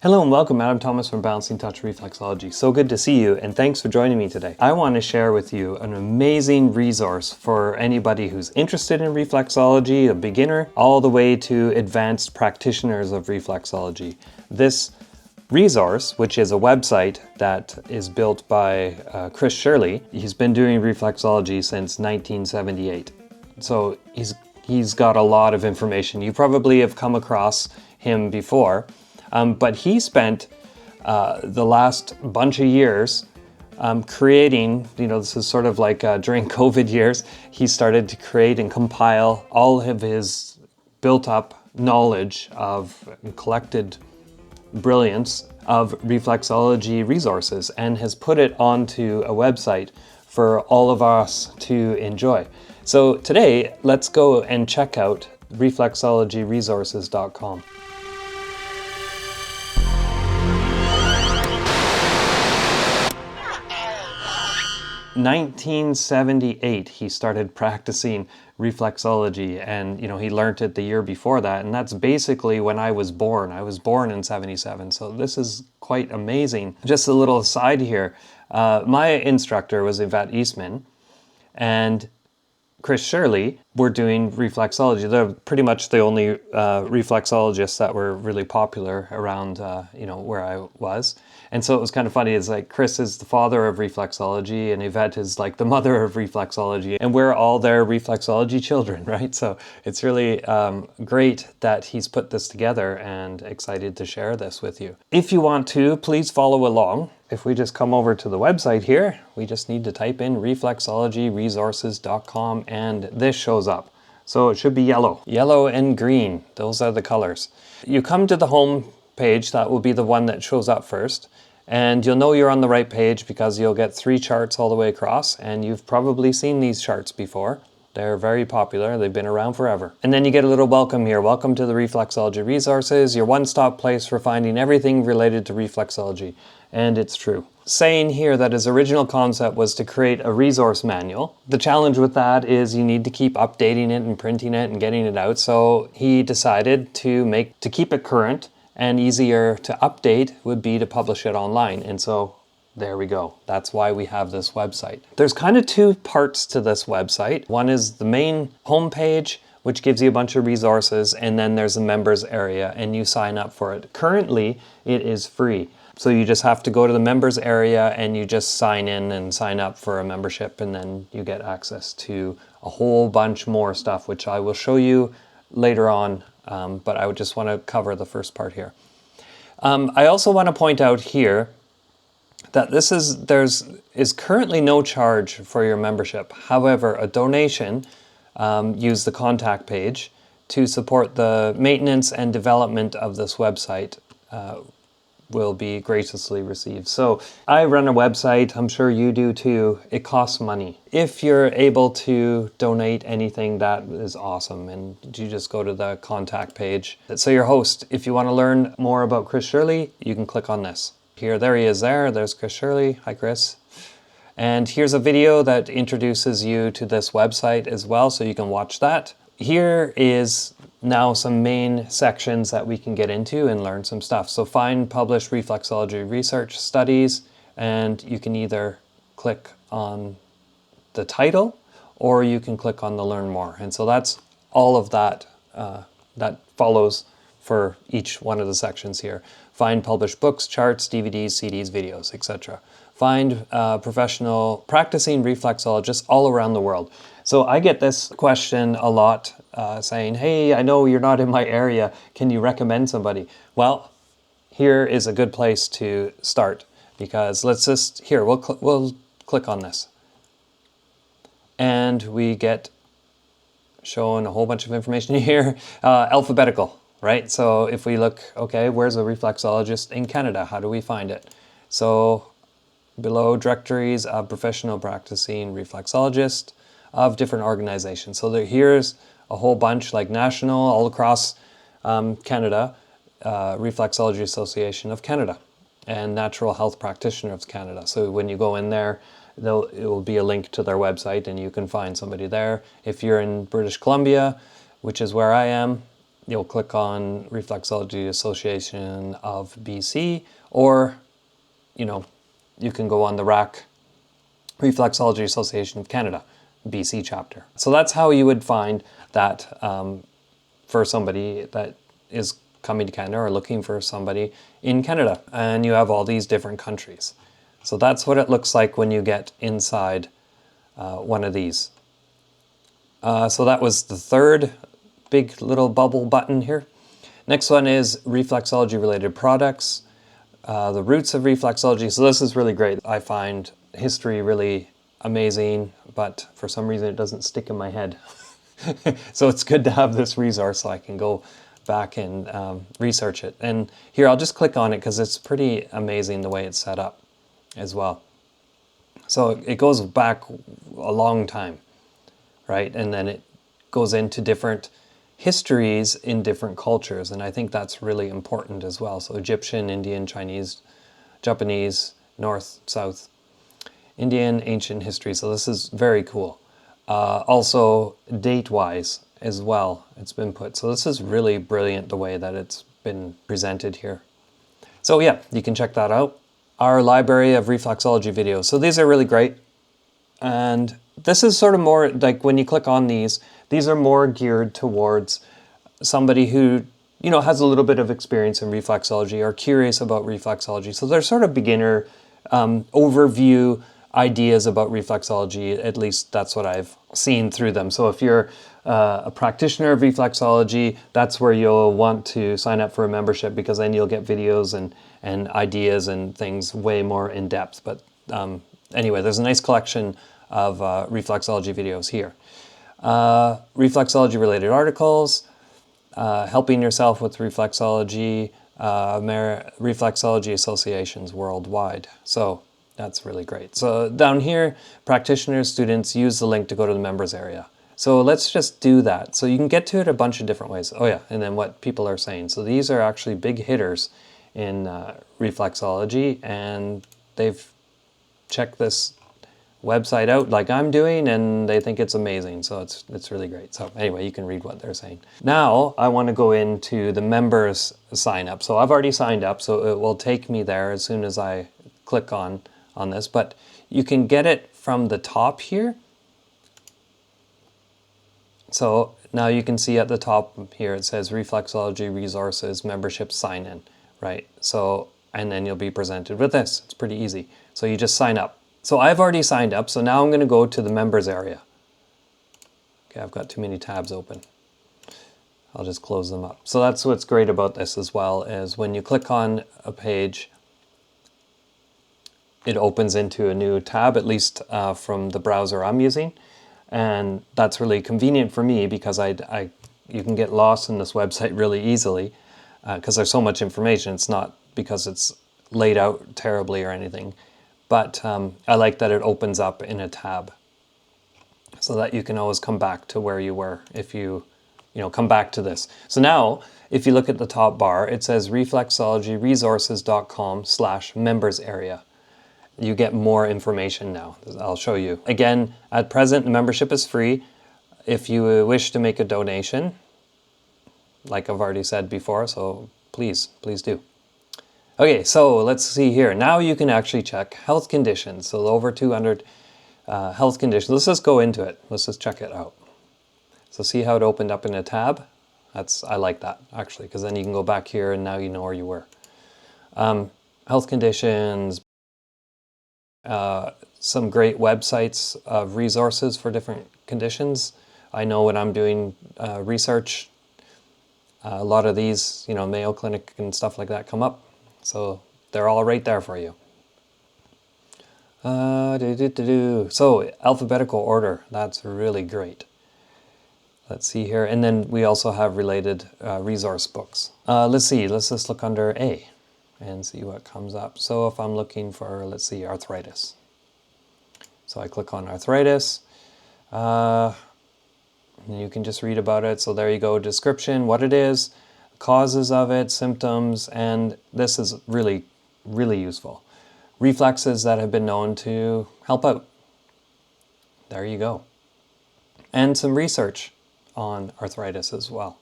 Hello and welcome, Adam Thomas from Balancing Touch Reflexology. So good to see you and thanks for joining me today. I want to share with you an amazing resource for anybody who's interested in reflexology, a beginner, all the way to advanced practitioners of reflexology. This resource, which is a website that is built by Chris Shirley, he's been doing reflexology since 1978. So he's got a lot of information. You probably have come across him before. But he spent the last bunch of years creating, this is sort of like during COVID years, he started to create and compile all of his built up knowledge of collected brilliance of reflexology resources and has put it onto a website for all of us to enjoy. So today, let's go and check out reflexologyresources.com. 1978 he started practicing reflexology, and he learned it the year before that, and that's basically when I was born. I was born in 77, so this is quite amazing. Just a little aside here, my instructor was Yvette Eastman and Chris Shirley were doing reflexology. They're pretty much the only reflexologists that were really popular around, where I was. And so it was kind of funny. It's like Chris is the father of reflexology and Yvette is like the mother of reflexology. And we're all their reflexology children, right? So it's really great that he's put this together and excited to share this with you. If you want to, please follow along. If we just come over to the website here, we just need to type in reflexologyresources.com and this shows up. So it should be yellow. Yellow and green, those are the colors. You come to the home page, that will be the one that shows up first. And you'll know you're on the right page because you'll get 3 charts all the way across, and you've probably seen these charts before. They're very popular, they've been around forever. And then you get a little welcome here. Welcome to the Reflexology Resources, your one-stop place for finding everything related to reflexology. And it's true. Saying here that his original concept was to create a resource manual. The challenge with that is you need to keep updating it and printing it and getting it out. So he decided to keep it current and easier to update would be to publish it online. And so there we go. That's why we have this website. There's kind of 2 parts to this website. One is the main homepage, which gives you a bunch of resources, and then there's a members area and you sign up for it. Currently, it is free. So you just have to go to the members area and you just sign in and sign up for a membership, and then you get access to a whole bunch more stuff, which I will show you later on. But I would just want to cover the first part here. I also want to point out here that there is currently no charge for your membership. However, a donation, use the contact page to support the maintenance and development of this website, will be graciously received. So I run a website, I'm sure you do too. It costs money. If you're able to donate anything, that is awesome. And you just go to the contact page. So your host, if you want to learn more about Chris Shirley, you can click on this. There he is there. There's Chris Shirley. Hi, Chris. And here's a video that introduces you to this website as well, so you can watch that. Here is now some main sections that we can get into and learn some stuff. So find published reflexology research studies, and you can either click on the title or you can click on the learn more. And so that's all of that that follows for each one of the sections here. Find published books, charts, DVDs, CDs, videos, etc. Find professional practicing reflexologists all around the world. So I get this question a lot, saying, hey, I know you're not in my area. Can you recommend somebody? Well, here is a good place to start, because we'll click on this. And we get shown a whole bunch of information here, alphabetical, right? So if we look, okay, where's a reflexologist in Canada? How do we find it? So below, directories of professional practicing reflexologists of different organizations. So here's a whole bunch, like national, all across Canada, Reflexology Association of Canada, and Natural Health Practitioner of Canada. So when you go in there, it will be a link to their website and you can find somebody there. If you're in British Columbia, which is where I am, you'll click on Reflexology Association of BC, or, you can go on the RAC, Reflexology Association of Canada, BC chapter. So that's how you would find that for somebody that is coming to Canada or looking for somebody in Canada. And you have all these different countries. So that's what it looks like when you get inside one of these. So that was the third big little bubble button here. Next one is reflexology related products, the roots of reflexology. So this is really great. I find history really amazing, but for some reason it doesn't stick in my head. So it's good to have this resource so I can go back and research it. And here I'll just click on it because it's pretty amazing the way it's set up as well. So it goes back a long time, right? And then it goes into different histories in different cultures, and I think that's really important as well. So Egyptian, Indian, Chinese, Japanese, North, South, Indian, ancient history. So this is very cool. Also date-wise as well, it's been put. So this is really brilliant the way that it's been presented here. So yeah, you can check that out. Our library of reflexology videos. So these are really great. And this is sort of more like when you click on these are more geared towards somebody who, has a little bit of experience in reflexology or curious about reflexology. So they're sort of beginner overview ideas about reflexology. At least that's what I've seen through them. So if you're a practitioner of reflexology, that's where you'll want to sign up for a membership, because then you'll get videos and ideas and things way more in depth. But anyway, there's a nice collection of reflexology videos here. Reflexology related articles, helping yourself with reflexology, reflexology associations worldwide. So that's really great. So down here, practitioners, students, use the link to go to the members area. So let's just do that. So you can get to it a bunch of different ways. Oh yeah, and then what people are saying. So these are actually big hitters in reflexology, and they've checked this website out like I'm doing, and they think it's amazing. So it's really great. So anyway, you can read what they're saying. Now I want to go into the members sign up. So I've already signed up, so it will take me there as soon as I click on this, but you can get it from the top here. So now you can see at the top here it says Reflexology Resources membership sign in, right? So, and then you'll be presented with this. It's pretty easy. So you just sign up. So I've already signed up, so now I'm going to go to the members area. Okay, I've got too many tabs open. I'll just close them up. So that's what's great about this as well, is when you click on a page, it opens into a new tab, at least from the browser I'm using. And that's really convenient for me, because you can get lost in this website really easily because there's so much information. It's not because it's laid out terribly or anything. But I like that it opens up in a tab so that you can always come back to where you were if you come back to this. So now, if you look at the top bar, it says reflexologyresources.com/members area. You get more information now. I'll show you. Again, at present, the membership is free. If you wish to make a donation, like I've already said before, so please do. Okay, so let's see here. Now you can actually check health conditions. So over 200 health conditions. Let's just go into it. Let's just check it out. So see how it opened up in a tab? I like that, actually, because then you can go back here and now you know where you were. Health conditions, some great websites of resources for different conditions. I know when I'm doing research, a lot of these, Mayo Clinic and stuff like that come up. So they're all right there for you. So alphabetical order, that's really great. Let's see here. And then we also have related resource books. Let's just look under A and see what comes up. So if I'm looking for, let's see, arthritis. So I click on arthritis. And you can just read about it. So there you go, description, what it is, causes of it, symptoms, and this is really, really useful. Reflexes that have been known to help out. There you go. And some research on arthritis as well.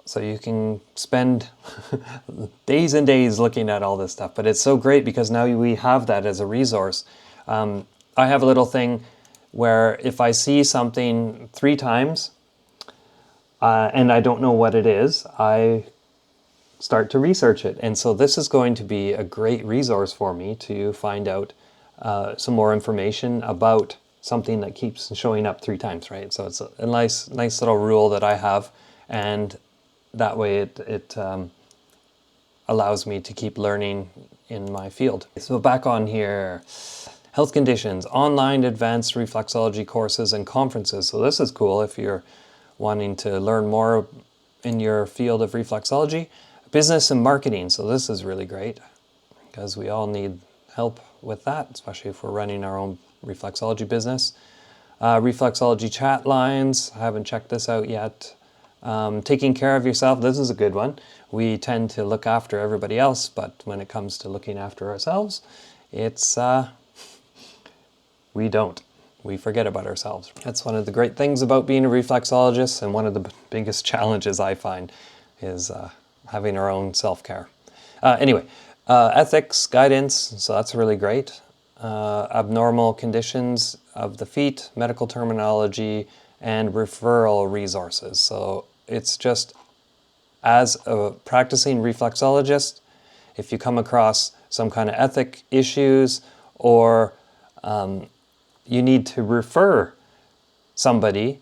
So you can spend days and days looking at all this stuff, but it's so great because now we have that as a resource. I have a little thing where if I see something 3 times and I don't know what it is, I start to research it. And so this is going to be a great resource for me to find out some more information about something that keeps showing up 3 times, right? So it's a nice little rule that I have, and that way it allows me to keep learning in my field. So back on here, health conditions, online advanced reflexology courses and conferences. So this is cool if you're wanting to learn more in your field of reflexology. Business and marketing. So this is really great because we all need help with that, especially if we're running our own reflexology business. Reflexology chat lines. I haven't checked this out yet. Taking care of yourself. This is a good one. We tend to look after everybody else, but when it comes to looking after ourselves, it's we don't. We forget about ourselves. That's one of the great things about being a reflexologist, and one of the biggest challenges I find is having our own self-care. Anyway, ethics, guidance, so that's really great. Abnormal conditions of the feet, medical terminology, and referral resources. So it's just, as a practicing reflexologist, if you come across some kind of ethic issues or you need to refer somebody,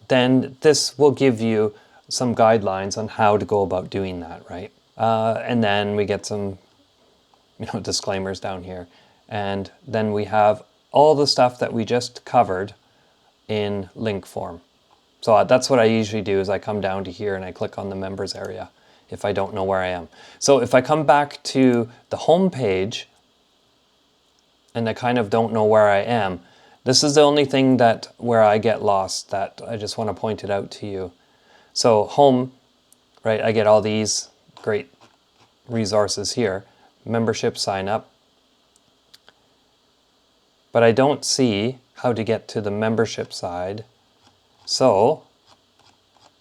then this will give you some guidelines on how to go about doing that, right? And then we get some, disclaimers down here. And then we have all the stuff that we just covered in link form. So that's what I usually do, is I come down to here and I click on the members area if I don't know where I am. So if I come back to the home page and I kind of don't know where I am, this is the only thing where I get lost, that I just want to point it out to you. So home, right, I get all these great resources here. Membership sign up. But I don't see how to get to the membership side. So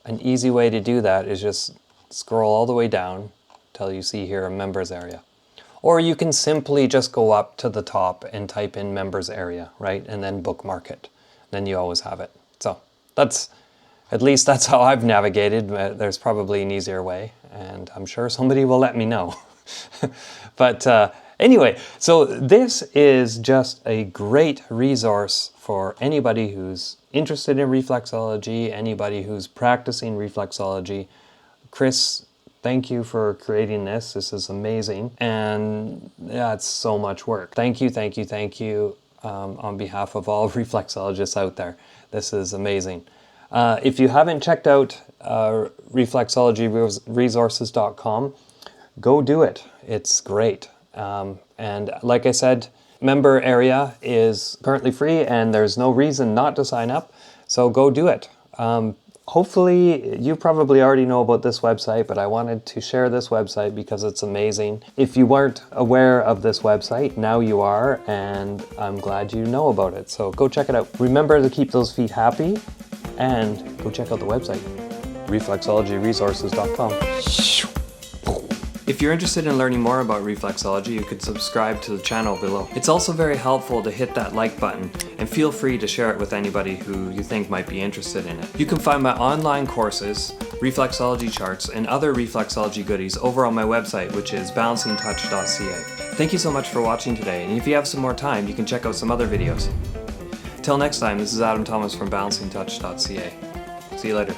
an easy way to do that is just scroll all the way down till you see here a members area. Or you can simply just go up to the top and type in members area, right? And then bookmark it. Then you always have it. So at least that's how I've navigated. There's probably an easier way, and I'm sure somebody will let me know. But anyway, so this is just a great resource for anybody who's interested in reflexology, anybody who's practicing reflexology. Chris, thank you for creating this. This is amazing. And yeah, it's so much work. Thank you on behalf of all reflexologists out there. This is amazing. If you haven't checked out reflexologyresources.com, go do it. It's great. And like I said, member area is currently free and there's no reason not to sign up. So go do it. Hopefully you probably already know about this website, but I wanted to share this website because it's amazing. If you weren't aware of this website, now you are, and I'm glad you know about it. So go check it out. Remember to keep those feet happy, and go check out the website, reflexologyresources.com. If you're interested in learning more about reflexology, you could subscribe to the channel below. It's also very helpful to hit that like button, and feel free to share it with anybody who you think might be interested in it. You can find my online courses, Reflexology Charts, and other reflexology goodies over on my website, which is balancingtouch.ca. Thank you so much for watching today, and if you have some more time, you can check out some other videos. Till next time, this is Adam Thomas from balancingtouch.ca. See you later.